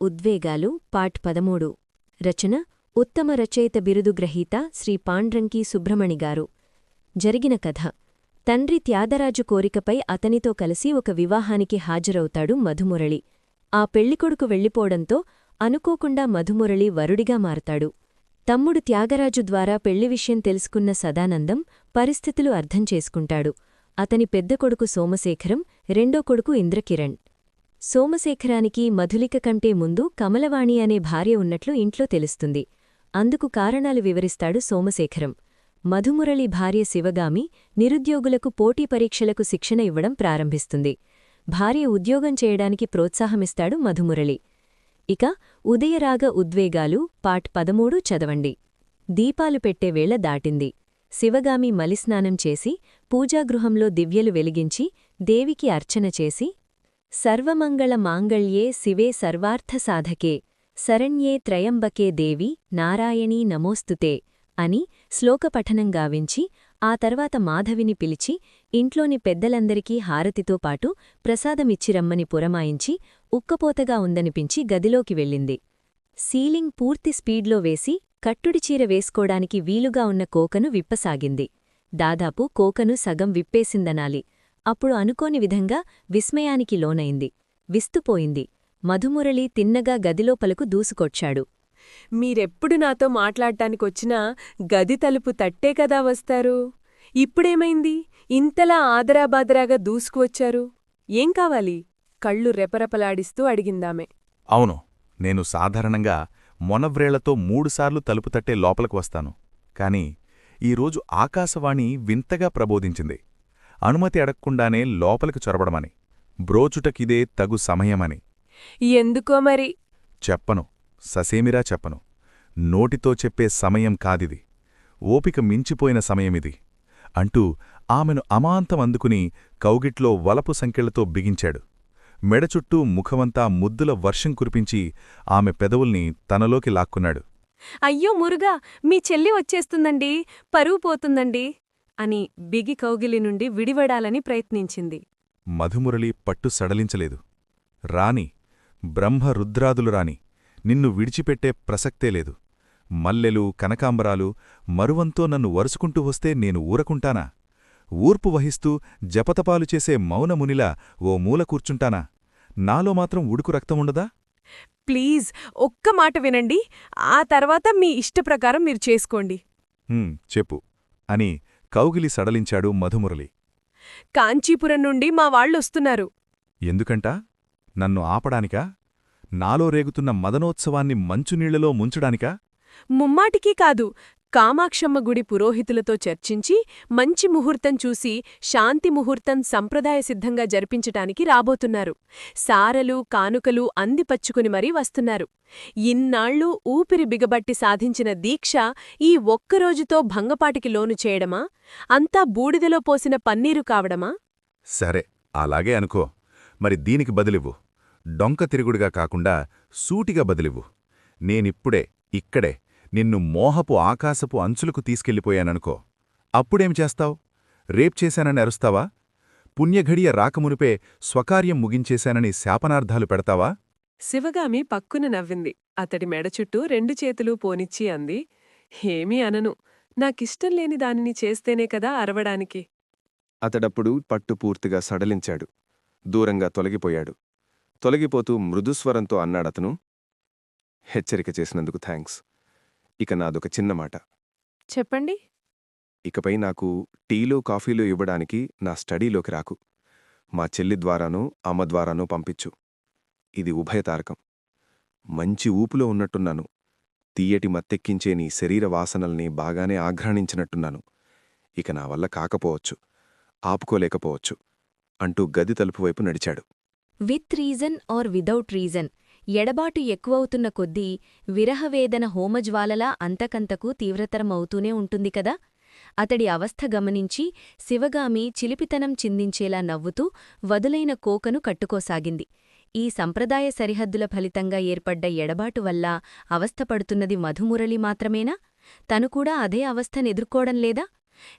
ఉద్వేగాలు part 13 రచన ఉత్తమ రచయిత బిరుదు గ్రహీత శ్రీ పాండ్రంకి సుబ్రమణిగారు. జరిగిన కథ. తండ్రి త్యాగరాజు కోరికపై అతనితో కలిసి ఒక వివాహానికి హాజరవుతాడు మధుమురళి. ఆ పెళ్లికొడుకు వెళ్ళిపోవడంతో అనుకోకుండా మధుమురళి వరుడిగా మారతాడు. తమ్ముడు త్యాగరాజు ద్వారా పెళ్లి విషయం తెలుసుకున్న సదానందం పరిస్థితులు అర్థం చేసుకుంటాడు. అతని పెద్ద కొడుకు సోమశేఖరం, రెండో కొడుకు ఇంద్రకిరణ్. సోమశేఖరానికి మధులిక కంటే ముందు కమలవాణి అనే భార్య ఉన్నట్లు ఇంట్లో తెలుస్తుంది. అందుకు కారణాలు వివరిస్తాడు సోమశేఖరం. మధుమురళి భార్య శివగామి నిరుద్యోగులకు పోటీ పరీక్షలకు శిక్షణ ఇవ్వడం ప్రారంభిస్తుంది. భార్య ఉద్యోగం చేయడానికి ప్రోత్సాహమిస్తాడు మధుమురళి. ఇక ఉదయరాగ ఉద్వేగాలు పార్ట్ 13 చదవండి. దీపాలు పెట్టే వేళ దాటింది. శివగామి మలిస్నానం చేసి పూజాగృహంలో దివ్యలు వెలిగించి దేవికి అర్చన చేసి సర్వమంగళ మాంగళ్యే శివే సర్వార్థసాధకే శరణ్యే త్రయంబకే దేవి నారాయణీ నమోస్తుతే అని శ్లోకపఠనం గావించి ఆ తర్వాత మాధవిని పిలిచి ఇంట్లోని పెద్దలందరికీ హారతితో పాటు ప్రసాదమిచ్చిరమ్మని పురమాయించి ఉక్కపోతగా ఉందనిపించి గదిలోకి వెళ్ళింది. సీలింగ్ పూర్తి స్పీడ్లో వేసి కట్టుడిచీర వేసుకోడానికి వీలుగా ఉన్న కోకను విప్పసాగింది. దాదాపు కోకను సగం విప్పేసిందనాలి. అప్పుడు అనుకోని విధంగా విస్మయానికి లోనైంది. విస్తుపోయింది. మధుమురళి తిన్నగా గదిలోపలకు దూసుకొచ్చాడు. మీరెప్పుడు నాతో మాట్లాడ్డానికొచ్చినా గది తలుపు తట్టే కదా వస్తారు. ఇప్పుడేమైంది? ఇంతలా ఆదరాబాదరాగా దూసుకువచ్చారు. ఏం కావాలి? కళ్ళు రెపరెపలాడిస్తూ అడిగిందామె. అవును, నేను సాధారణంగా మొనవ్రేళ్లతో 3 సార్లు తలుపు తట్టే లోపలకు వస్తాను. కాని ఈరోజు ఆకాశవాణి వింతగా ప్రబోధించింది. అనుమతి అడక్కుండానే లోపలికి చొరబడమని, బ్రోచుటకిదే తగు సమయమని. ఎందుకో మరి? చెప్పను, ససేమిరా చెప్పను. నోటితో చెప్పే సమయం కాదిది. ఓపిక మించిపోయిన సమయమిది అంటూ ఆమెను అమాంతం అందుకుని కౌగిట్లో వలపు సంకెళ్లతో బిగించాడు. మెడచుట్టూ ముఖమంతా ముద్దుల వర్షం కురిపించి ఆమె పెదవుల్ని తనలోకి లాక్కున్నాడు. అయ్యో మురుగా, మీ చెల్లి వచ్చేస్తుందండి, పరువు పోతుందండి అని బిగి కౌగిలి నుండి విడివడాలని ప్రయత్నించింది. మధుమురళి పట్టు సడలించలేదు. రాని, బ్రహ్మరుద్రాదులు రాని, నిన్ను విడిచిపెట్టే ప్రసక్తే లేదు. మల్లెలు, కనకాంబరాలు మరువంతో నన్ను వరుసుకుంటూ వస్తే నేను ఊరకుంటానా? ఊర్పు వహిస్తూ జపతపాలు చేసే మౌనమునిలా ఓ మూల కూర్చుంటానా? నాలో మాత్రం ఉడుకు రక్తముండదా? ప్లీజ్ ఒక్క మాట వినండి, ఆ తర్వాత మీ ఇష్టప్రకారం మీరు చేసుకోండి. చెప్పు అని కౌగిలి సడలించాడు మధుమురళి. కాంచీపురం నుండి మా వాళ్ళొస్తున్నారు. ఎందుకంటా? నన్ను ఆపడానికా? నాలో రేగుతున్న మదనోత్సవాన్ని మంచునీళ్లలో ముంచడానికా? ముమ్మాటికీ కాదు. కామాక్షమ్మ గుడి పురోహితులతో చర్చించి మంచి ముహూర్తం చూసి శాంతి ముహూర్తం సంప్రదాయసిద్ధంగా జరిపించటానికి రాబోతున్నారు. సారలు, కానుకలు అందిపచ్చుకుని మరీ వస్తున్నారు. ఇన్నాళ్లు ఊపిరి బిగబట్టి సాధించిన దీక్ష ఈ ఒక్కరోజుతో భంగపాటికి లోను చేయడమా? అంతా బూడిదలో పోసిన పన్నీరు కావడమా? సరే, అలాగే అనుకో. మరి దీనికి బదిలివ్వు. డొంక తిరుగుడుగా కాకుండా సూటిగా బదిలివ్వు. నేనిప్పుడే ఇక్కడే నిన్ను మోహపు ఆకాశపు అంచులకు తీసుకెళ్ళిపోయాననుకో. అప్పుడేం చేస్తావ్? రేప్ చేశానని అరుస్తావా? పుణ్యఘడియ రాకమునుపే స్వకార్యం ముగించేశానని శాపనార్థాలు పెడతావా? శివగామి పక్కున నవ్వింది. అతడి మెడచుట్టూ 2 చేతులూ పోనిచ్చి అంది, ఏమీ అనను. నాకిష్టం లేని దానిని చేస్తేనే కదా అరవడానికి. అతడప్పుడు పట్టుపూర్తిగా సడలించాడు. దూరంగా తొలగిపోయాడు. తొలగిపోతూ మృదుస్వరంతో అన్నాడతను, హెచ్చరిక చేసినందుకు థాంక్స్. ఇక నాదొక చిన్న మాట. చెప్పండి. ఇకపై నాకు టీలో కాఫీలో ఇవ్వడానికి నా స్టడీలోకి రాకు. మా చెల్లి ద్వారానో అమ్మ ద్వారానో పంపించు. ఇది ఉభయతారకం. మంచి ఊపులో ఉన్నట్టున్నాను. తీయటి మత్తెక్కించే నీ శరీర వాసనల్ని బాగానే ఆఘ్రాణించినట్టున్నాను. ఇక నా వల్ల కాకపోవచ్చు, ఆపుకోలేకపోవచ్చు అంటూ గది తలుపు వైపు నడిచాడు. With reason or without reason ఎడబాటు ఎక్కువవుతున్న కొద్దీ విరహవేదన హోమజ్వాలలా అంతకంతకు తీవ్రతరమవుతూనే ఉంటుంది కదా. అతడి అవస్థ గమనించి శివగామి చిలిపితనం చిందించేలా నవ్వుతూ వదులైన కోకను కట్టుకోసాగింది. ఈ సంప్రదాయ సరిహద్దుల ఫలితంగా ఏర్పడ్డ ఎడబాటు వల్ల అవస్థపడుతున్నది మధుమురళి మాత్రమేనా? తనుకూడా అదే అవస్థనెదుర్కోవడంలేదా?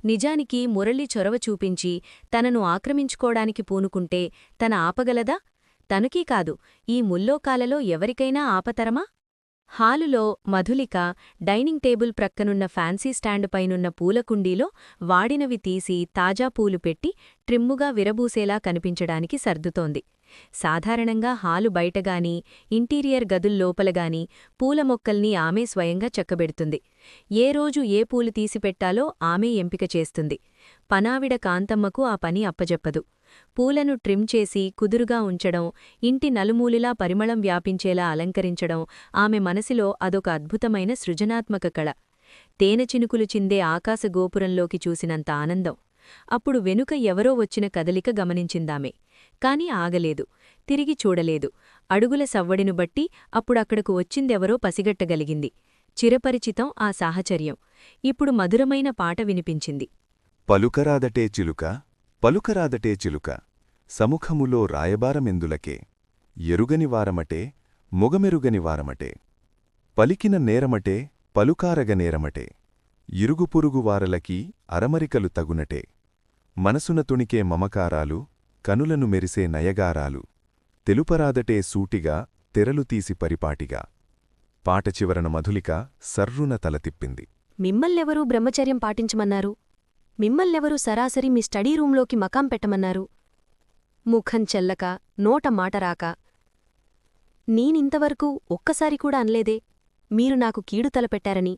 నిజానికి మురళి చొరవ చూపించి తనను ఆక్రమించుకోవడానికి పూనుకుంటే తన ఆపగలదా? తనకీ కాదు, ఈ ముల్లోకాలలో ఎవరికైనా ఆపతరమా? హాలులో మధులిక డైనింగ్ టేబుల్ ప్రక్కనున్న ఫ్యాన్సీ స్టాండ్ పైనున్న పూలకుండీలో వాడినవి తీసి తాజా పూలు పెట్టి ట్రిమ్ముగా విరబూసేలా కనిపించడానికి సర్దుతోంది. సాధారణంగా హాలు బయటగాని ఇంటీరియర్ గదుల్లోపలగాని పూల మొక్కల్ని ఆమె స్వయంగా చక్కబెడుతుంది. ఏ రోజు ఏ పూలు తీసిపెట్టాలో ఆమె ఎంపిక చేస్తుంది. పనావిడ కాంతమ్మకు ఆ పని అప్పజెప్పదు. పూలను ట్రిమ్ చేసి కుదురుగా ఉంచడం, ఇంటి నలుమూలిలా పరిమళం వ్యాపించేలా అలంకరించడం ఆమె మనసిలో అదొక అద్భుతమైన సృజనాత్మక కళ. తేనెచినుకులు చిందే ఆకాశగోపురంలోకి చూసినంత ఆనందం. అప్పుడు వెనుక ఎవరో వచ్చిన కదలిక గమనించిందామె. కాని ఆగలేదు, తిరిగి చూడలేదు. అడుగుల సవ్వడిను బట్టి అప్పుడక్కడకు వచ్చిందెవరో పసిగట్టగలిగింది. చిరపరిచితం ఆ సాహచర్యం. ఇప్పుడు మధురమైన పాట వినిపించింది. పలుకరాదటే చిలుక, పలుకరాదటే చిలుక, సముఖములో రాయబారమెందులకే, ఎరుగనివారమటే, మొగమెరుగనివారమటే, పలికిన నేరమటే, పలుకారగ నేరమటే, ఇరుగుపురుగువారలకి అరమరికలు తగునటే, మనసున తుణికే మమకారాలు, కనులను మెరిసే నయగారాలు, తెలుపరాదటే సూటిగా తెరలు తీసి పరిపాటిగా. పాట చివరన మధులిక సర్రున తలతిప్పింది. మిమ్మల్నెవరూ బ్రహ్మచర్యం పాటించమన్నారు? మిమ్మల్నెవరూ సరాసరి మీ స్టడీ రూంలోకి మకాం పెట్టమన్నారు? ముఖం చెల్లక, నోట మాటరాక. నేనింతవరకు ఒక్కసారి కూడా అనలేదే మీరు నాకు కీడు తలపెట్టారని.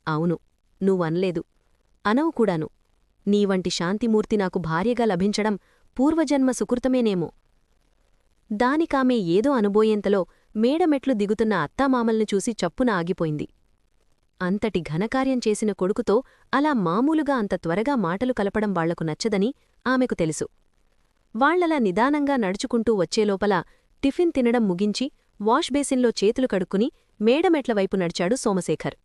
అవును, నువ్వనలేదు, అనవు కూడాను. నీవంటి శాంతిమూర్తి నాకు భార్యగా లభించడం పూర్వజన్మ సుకృతమేనేమో. దానికామె ఏదో అనుబోయేంతలో మేడమెట్లు దిగుతున్న అత్తామామల్ని చూసి చప్పున ఆగిపోయింది. అంతటి ఘనకార్యం చేసిన కొడుకుతో అలా మామూలుగా అంత త్వరగా మాటలు కలపడం వాళ్లకు నచ్చదని ఆమెకు తెలుసు. వాళ్లలా నిదానంగా నడుచుకుంటూ వచ్చేలోపల టిఫిన్ తినడం ముగించి వాష్ బేసిన్లో చేతులు కడుక్కుని మేడమెట్లవైపు నడిచాడు సోమశేఖర్.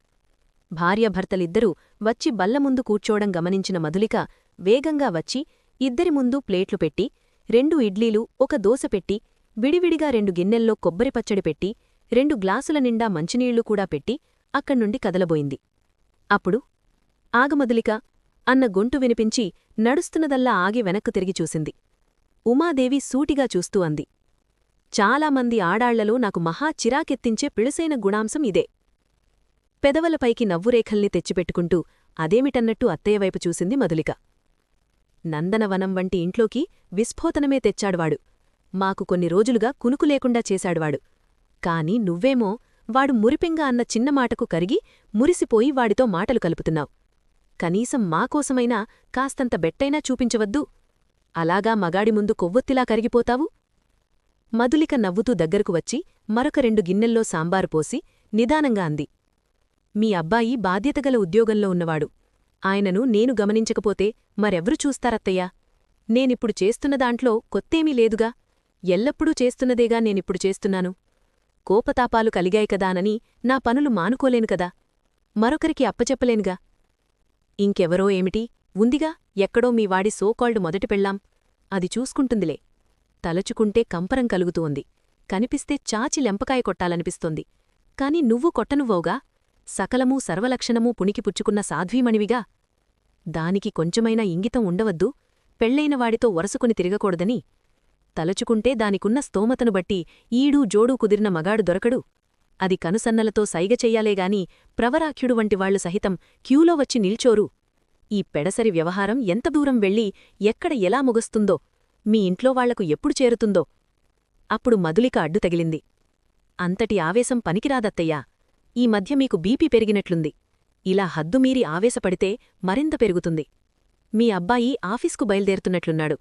భార్యాభర్తలిద్దరూ వచ్చి బల్లముందు కూర్చోవడం గమనించిన మధులిక వేగంగా వచ్చి ఇద్దరి ముందు ప్లేట్లు పెట్టి 2 ఇడ్లీలు 1 దోశ పెట్టి విడివిడిగా 2 గిన్నెల్లో కొబ్బరిపచ్చడి పెట్టి 2 గ్లాసుల నిండా మంచినీళ్లు కూడా పెట్టి అక్కడ్నుండి కదలబోయింది. అప్పుడు ఆగమధులిక అన్న గొంతు వినిపించి నడుస్తున్నదల్లా ఆగి వెనక్కు తిరిగి చూసింది. ఉమాదేవి సూటిగా చూస్తూ అంది, చాలామంది ఆడాళ్లలో నాకు మహా చిరాకెత్తించే పిళసైన గుణాంశం ఇదే. పెదవలపైకి నవ్వురేఖల్ని తెచ్చిపెట్టుకుంటూ అదేమిటన్నట్టు అత్తయ్యవైపు చూసింది మధులిక. నందనవనం వంటి ఇంట్లోకి విస్ఫోతనమే తెచ్చాడువాడు. మాకు కొన్ని రోజులుగా కునుకు లేకుండా చేశాడువాడు. కాని నువ్వేమో వాడు మురిపెంగా అన్న చిన్నమాటకు కరిగి మురిసిపోయి వాడితో మాటలు కలుపుతున్నావు. కనీసం మాకోసమైనా కాస్తంత బెట్టైనా చూపించవద్దు. అలాగా మగాడి ముందు కొవ్వొత్తిలా కరిగిపోతావు? మధులిక నవ్వుతూ దగ్గరకు వచ్చి మరొక 2 గిన్నెల్లో సాంబారు పోసి నిదానంగా అంది. మీ అబ్బాయి బాధ్యతగల ఉద్యోగంలో ఉన్నవాడు. ఆయనను నేను గమనించకపోతే మరెవ్రు చూస్తారత్తయ్యా? నేనిప్పుడు చేస్తున్న దాంట్లో కొత్తేమీ లేదుగా. ఎల్లప్పుడూ చేస్తున్నదేగా నేనిప్పుడు చేస్తున్నాను. కోపతాపాలు కలిగాయి కదానని నా పనులు మానుకోలేను కదా. మరొకరికి అప్పచెప్పలేనుగా. ఇంకెవరో ఏమిటి, ఉందిగా ఎక్కడో మీ వాడి సోకాల్డ్ మొదటి పెళ్ళాం. అది చూసుకుంటుందిలే. తలచుకుంటే కంపరం కలుగుతూ ఉంది. కనిపిస్తే చాచి లెంపకాయ కొట్టాలనిపిస్తోంది. కాని నువ్వు కొట్టనువ్వవుగా. సకలమూ సర్వలక్షణమూ పుణికిపుచ్చుకున్న సాధ్వీమణివిగా. దానికి కొంచెమైనా ఇంగితం ఉండవద్దు, పెళ్లైనవాడితో వరసుకొని తిరగకూడదని. తలచుకుంటే దానికున్న స్తోమతను బట్టి ఈడూ జోడూ కుదిరిన మగాడు దొరకడు. అది కనుసన్నలతో సైగ చెయ్యాలేగాని ప్రవరాఖ్యుడు వంటివాళ్లు సహితం క్యూలో వచ్చి నిల్చోరు. ఈ పెడసరి వ్యవహారం ఎంత దూరం వెళ్ళి ఎక్కడ ఎలా ముగుస్తుందో, మీ ఇంట్లో వాళ్లకు ఎప్పుడు చేరుతుందో. అప్పుడు మధులిక అడ్డు తగిలింది. అంతటి ఆవేశం పనికిరాదత్తయ్యా. ఈ మధ్య మీకు బీపీ పెరిగినట్లుంది. ఇలా హద్దుమీరి ఆవేశపడితే మరింత పెరుగుతుంది. మీ అబ్బాయి ఆఫీస్కు బయల్దేరుతున్నట్లున్నాడు.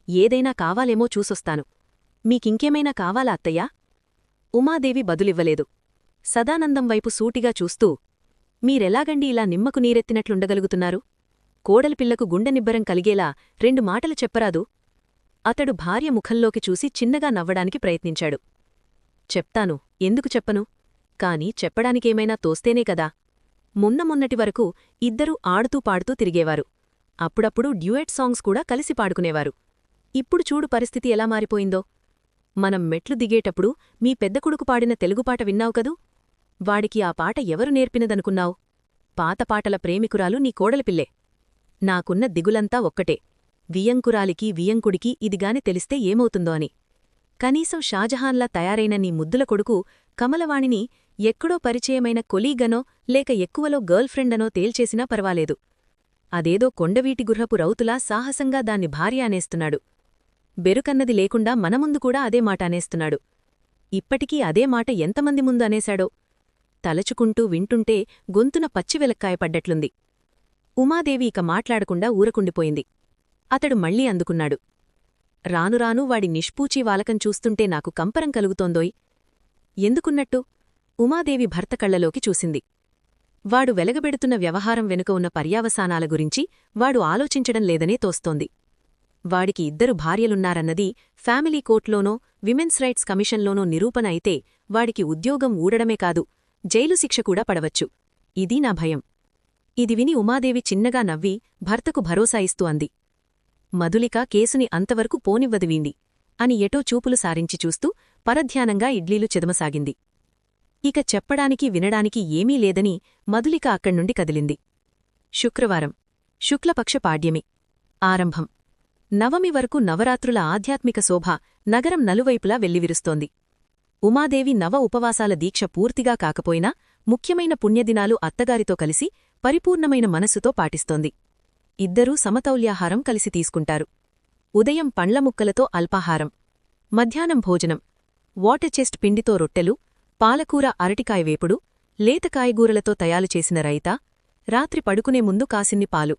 ఏదైనా కావాలేమో చూసొస్తాను. మీకింకేమైనా కావాలా అత్తయ్యా? ఉమాదేవి బదులివ్వలేదు. సదానందం వైపు సూటిగా చూస్తూ, మీరెలాగండి ఇలా నిమ్మకు నీరెత్తినట్లుండగలుగుతున్నారు? కోడలిపిల్లకు గుండెనిబ్బరం కలిగేలా 2 మాటలు చెప్పరాదు? అతడు భార్య ముఖంలోకి చూసి చిన్నగా నవ్వడానికి ప్రయత్నించాడు. చెప్తాను, ఎందుకు చెప్పను? కాని చెప్పడానికేమైనా తోస్తేనే కదా. మొన్నటి వరకు ఇద్దరూ ఆడుతూ పాడుతూ తిరిగేవారు. అప్పుడప్పుడు డ్యూయెట్ సాంగ్స్ కూడా కలిసి పాడుకునేవారు. ఇప్పుడు చూడు పరిస్థితి ఎలా మారిపోయిందో. మనం మెట్లు దిగేటప్పుడు మీ పెద్ద కొడుకు పాడిన తెలుగుపాట విన్నావు కదూ? వాడికి ఆ పాట ఎవరు నేర్పినదనుకున్నావు? పాతపాటల ప్రేమికురాలు నీ కోడలిపిల్లే. నాకున్న దిగులంతా ఒక్కటే, వియంకురాలికి వియంకుడికి ఇదిగాని తెలిస్తే ఏమవుతుందో అని. కనీసం షాజహాన్లా తయారైన నీ ముద్దుల కొడుకు కమలవాణిని ఎక్కడో పరిచయమైన కొలీగనో లేక ఎక్కువలో గర్ల్ఫ్రెండనో తేల్చేసినా పర్వాలేదు. అదేదో కొండవీటి గుర్రపు రౌతులా సాహసంగా దాన్ని భార్య అనేస్తున్నాడు. బెరుకన్నది లేకుండా మనముందు కూడా అదే మాట అనేస్తున్నాడు. ఇప్పటికీ అదే మాట ఎంతమంది ముందు అనేశాడో. తలచుకుంటూ వింటుంటే గొంతున పచ్చివెలక్కాయ పడ్డట్లుంది. ఉమాదేవి ఇక మాట్లాడకుండా ఊరకుండిపోయింది. అతడు మళ్లీ అందుకున్నాడు. రానురాను వాడి నిష్పూచీ వాలకం చూస్తుంటే నాకు కంపరం కలుగుతోందోయ్. ఎందుకున్నట్టు? ఉమాదేవి భర్త కళ్లలోకి చూసింది. వాడు వెలగబెడుతున్న వ్యవహారం వెనుక ఉన్న పర్యావసానాల గురించి వాడు ఆలోచించడం లేదనే తోస్తోంది. వాడికి 2 భార్యలున్నారన్నది ఫ్యామిలీ కోర్టులోనో విమెన్స్ రైట్స్ కమిషన్లోనో నిరూపణ అయితే వాడికి ఉద్యోగం ఊడడమే కాదు, జైలు శిక్ష కూడా పడవచ్చు. ఇదీ నా భయం. ఇది విని ఉమాదేవి చిన్నగా నవ్వి భర్తకు భరోసా ఇస్తూ అంది. మధులిక కేసుని అంతవరకు పోనివ్వదువీండి అని ఎటో చూపులు సారించి చూస్తూ పరధ్యానంగా ఇడ్లీలు చెదమసాగింది. ఇక చెప్పడానికి వినడానికి ఏమీ లేదని మధులిక అక్కడ్నుండి కదిలింది. శుక్రవారం. శుక్లపక్ష పాడ్యమి. ఆరంభం. నవమి వరకు నవరాత్రుల ఆధ్యాత్మిక శోభ నగరం నలువైపులా వెల్లివిరుస్తోంది. ఉమాదేవి నవ ఉపవాసాల దీక్ష పూర్తిగా కాకపోయినా ముఖ్యమైన పుణ్యదినాలు అత్తగారితో కలిసి పరిపూర్ణమైన మనస్సుతో పాటిస్తోంది. 2 సమతౌల్యాహారం కలిసి తీసుకుంటారు. ఉదయం పండ్ల ముక్కలతో అల్పాహారం, మధ్యాహ్నం భోజనం, వాటర్ చెస్ట్ పిండితో రొట్టెలు, పాలకూర అరటికాయ వేపుడు, లేత కాయగూరలతో తయారు చేసిన రైతా, రాత్రి పడుకునే ముందు కాసిన్ని పాలు.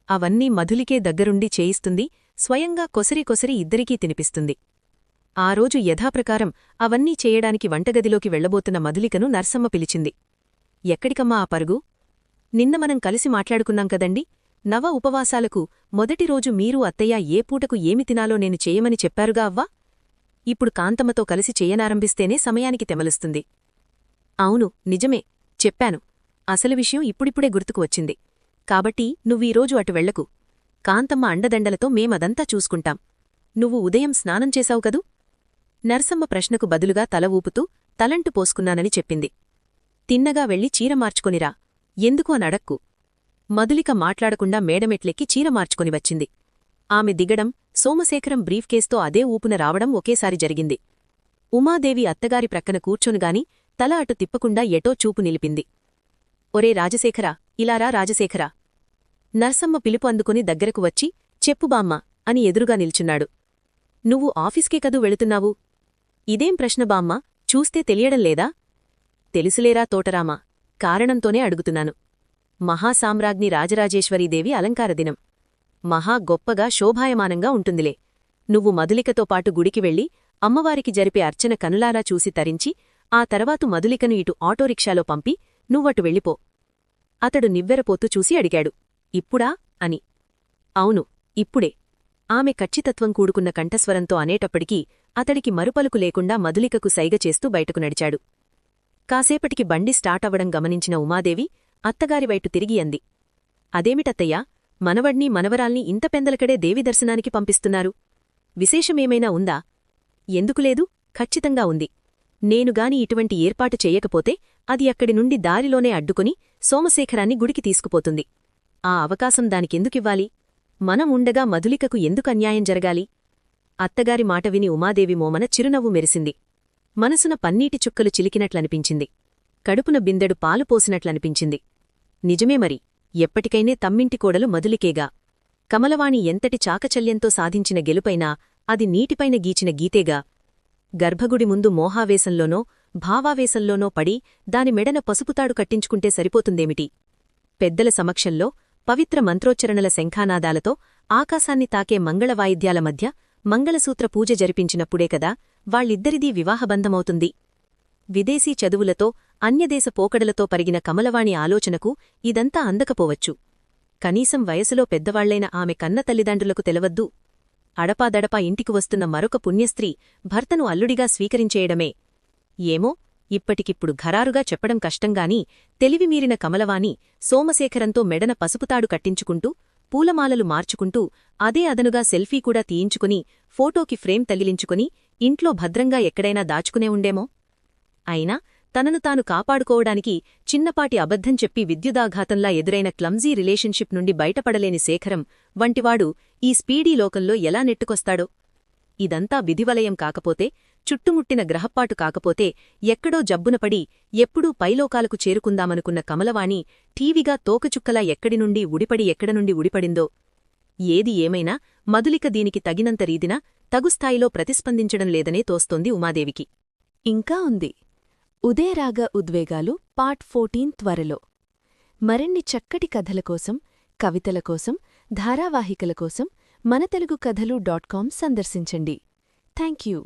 అవన్నీ మధులికే దగ్గరుండి చేయిస్తుంది, స్వయంగా కొసరి కొసరి ఇద్దరికీ తినిపిస్తుంది. ఆ రోజు యథాప్రకారం అవన్నీ చేయడానికి వంటగదిలోకి వెళ్లబోతున్న మధులికను నర్సమ్మ పిలిచింది. ఎక్కడికమ్మా ఆ పరుగు? నిన్న మనం కలిసి మాట్లాడుకున్నాం కదండి, నవ ఉపవాసాలకు మొదటి రోజు మీరు అత్తయ్య ఏ పూటకు ఏమి తినాలో నేను చేయమని చెప్పారుగా అవ్వా? ఇప్పుడు కాంతమ్మతో కలిసి చెయ్యనారంభిస్తేనే సమయానికి తెమలుస్తుంది. అవును, నిజమే, చెప్పాను. అసలు విషయం ఇప్పుడిప్పుడే గుర్తుకు వచ్చింది. కాబట్టి నువ్వీరోజు అటు వెళ్లకు. కాంతమ్మ అండదండలతో మేమదంతా చూసుకుంటాం. నువ్వు ఉదయం స్నానం చేశావు కదూ? నర్సమ్మ ప్రశ్నకు బదులుగా తల ఊపుతూ తలంటు పోసుకున్నానని చెప్పింది. తిన్నగా వెళ్లి చీర మార్చుకొనిరా. ఎందుకు అనడక్కు. మధులిక మాట్లాడకుండా మేడమెట్లెక్కి చీర మార్చుకొని వచ్చింది. ఆమె దిగడం, సోమశేఖరం బ్రీఫ్ కేస్తో అదే ఊపున రావడం ఒకేసారి జరిగింది. ఉమాదేవి అత్తగారి ప్రక్కన కూర్చొనుగాని తల అటు తిప్పకుండా ఎటో చూపు నిలిపింది. ఒరే రాజశేఖరా, ఇలారా రాజశేఖరా. నర్సమ్మ పిలుపు అందుకుని దగ్గరకు వచ్చి చెప్పు బామ్మ అని ఎదురుగా నిల్చున్నాడు. నువ్వు ఆఫీస్కే కదూ వెళుతున్నావు? ఇదేం ప్రశ్న బామ్మ, చూస్తే తెలియడంలేదా? తెలుసులేరా తోటరామా, కారణంతోనే అడుగుతున్నాను. మహాసామ్రాజ్ఞి రాజరాజేశ్వరీదేవి అలంకారదినం. మహా గొప్పగా శోభాయమానంగా ఉంటుందిలే. నువ్వు మధులికతో పాటు గుడికి వెళ్లి అమ్మవారికి జరిపే అర్చన కనులారా చూసి తరించి ఆ తర్వాతు మధులికను ఇటు ఆటోరిక్షాలో పంపి నువ్వటు వెళ్ళిపో. అతడు నివ్వెరపోతూ చూసి అడిగాడు. ఇప్పుడా అని. అవును, ఇప్పుడే. ఆమె ఖచ్చితత్వం కూడుకున్న కంఠస్వరంతో అనేటప్పటికీ అతడికి మరుపలుకు లేకుండా మధులికకు సైగ చేస్తూ బయటకు నడిచాడు. కాసేపటికి బండి స్టార్టవడం గమనించిన ఉమాదేవి అత్తగారివైపు తిరిగి అంది. అదేమిటత్తయ్యా, మనవడ్ని మనవరాల్ని ఇంత పెందలకడే దేవి దర్శనానికి పంపిస్తున్నారు? విశేషమేమైనా ఉందా? ఎందుకులేదు, ఖచ్చితంగా ఉంది. నేనుగాని ఇటువంటి ఏర్పాటు చెయ్యకపోతే అది అక్కడి నుండి దారిలోనే అడ్డుకుని సోమశేఖరాన్ని గుడికి తీసుకుపోతుంది. ఆ అవకాశం దానికెందుకివ్వాలి? మనం ఉండగా మధులికకు ఎందుకు అన్యాయం జరగాలి? అత్తగారి మాట విని ఉమాదేవి మోమన చిరునవ్వు మెరిసింది. మనసున పన్నీటి చుక్కలు చిలికినట్లనిపించింది. కడుపున బిందెడు పాలు పోసినట్లనిపించింది. నిజమే మరి, ఎప్పటికైనే తమ్మింటి కోడలు మధులికేగా. కమలవాణి ఎంతటి చాకచల్యంతో సాధించిన గెలుపైనా అది నీటిపైన గీచిన గీతేగా. గర్భగుడి ముందు మోహావేశంలోనో భావావేశంలోనో పడి దాని మెడన పసుపుతాడు కట్టించుకుంటే సరిపోతుందేమిటి? పెద్దల సమక్షంలో పవిత్ర మంత్రోచ్చరణల శంఖానాదాలతో ఆకాశాన్ని తాకే మంగళవాయిద్యాల మధ్య మంగళసూత్ర పూజ జరిపించినప్పుడే కదా వాళ్ళిద్దరిదీ వివాహబంధమవుతుంది. విదేశీ చదువులతో అన్యదేశ పోకడలతో పరిగిన కమలవాణి ఆలోచనకు ఇదంతా అందకపోవచ్చు. కనీసం వయసులో పెద్దవాళ్లైన ఆమె కన్న తల్లిదండ్రులకు తెలవద్దు. అడపాదడపా ఇంటికి వస్తున్న మరొక పుణ్యస్త్రీ భర్తను అల్లుడిగా స్వీకరించేయడమే. ఏమో, ఇప్పటికిప్పుడు ఖరారుగా చెప్పడం కష్టంగాని తెలివిమీరిన కమలవాణి సోమశేఖరంతో మెడన పసుపుతాడు కట్టించుకుంటూ పూలమాలలు మార్చుకుంటూ అదే అదనుగా సెల్ఫీ కూడా తీయించుకుని ఫోటోకి ఫ్రేమ్ తగిలించుకుని ఇంట్లో భద్రంగా ఎక్కడైనా దాచుకునే ఉండేమో. అయినా తనను తాను కాపాడుకోవడానికి చిన్నపాటి అబద్ధం చెప్పి విద్యుదాఘాతంలా ఎదురైన క్లమ్జీ రిలేషన్షిప్ నుండి బయటపడలేని శేఖరం వంటివాడు ఈ స్పీడీ లోకంలో ఎలా నెట్టుకొస్తాడో? ఇదంతా విధివలయం కాకపోతే, చుట్టుముట్టిన గ్రహప్పాటు కాకపోతే, ఎక్కడో జబ్బునపడి ఎప్పుడూ పైలోకాలకు చేరుకుందామనుకున్న కమలవాణి ఠీవిగా తోకచుక్కలా ఎక్కడినుండి ఉడిపడి ఎక్కడనుండి ఉడిపడిందో. ఏది ఏమైనా మధులిక దీనికి తగినంత రీదిన తగుస్థాయిలో ప్రతిస్పందించడం లేదనే తోస్తోంది ఉమాదేవికి. ఇంకా ఉంది. ఉదయరాగ ఉద్వేగాలు పార్ట్ 14 త్వరలో. మరిన్ని చక్కటి కథల కోసం, కవితల కోసం, ధారావాహికల కోసం మన తెలుగు కథలు.com సందర్శించండి. Thank you.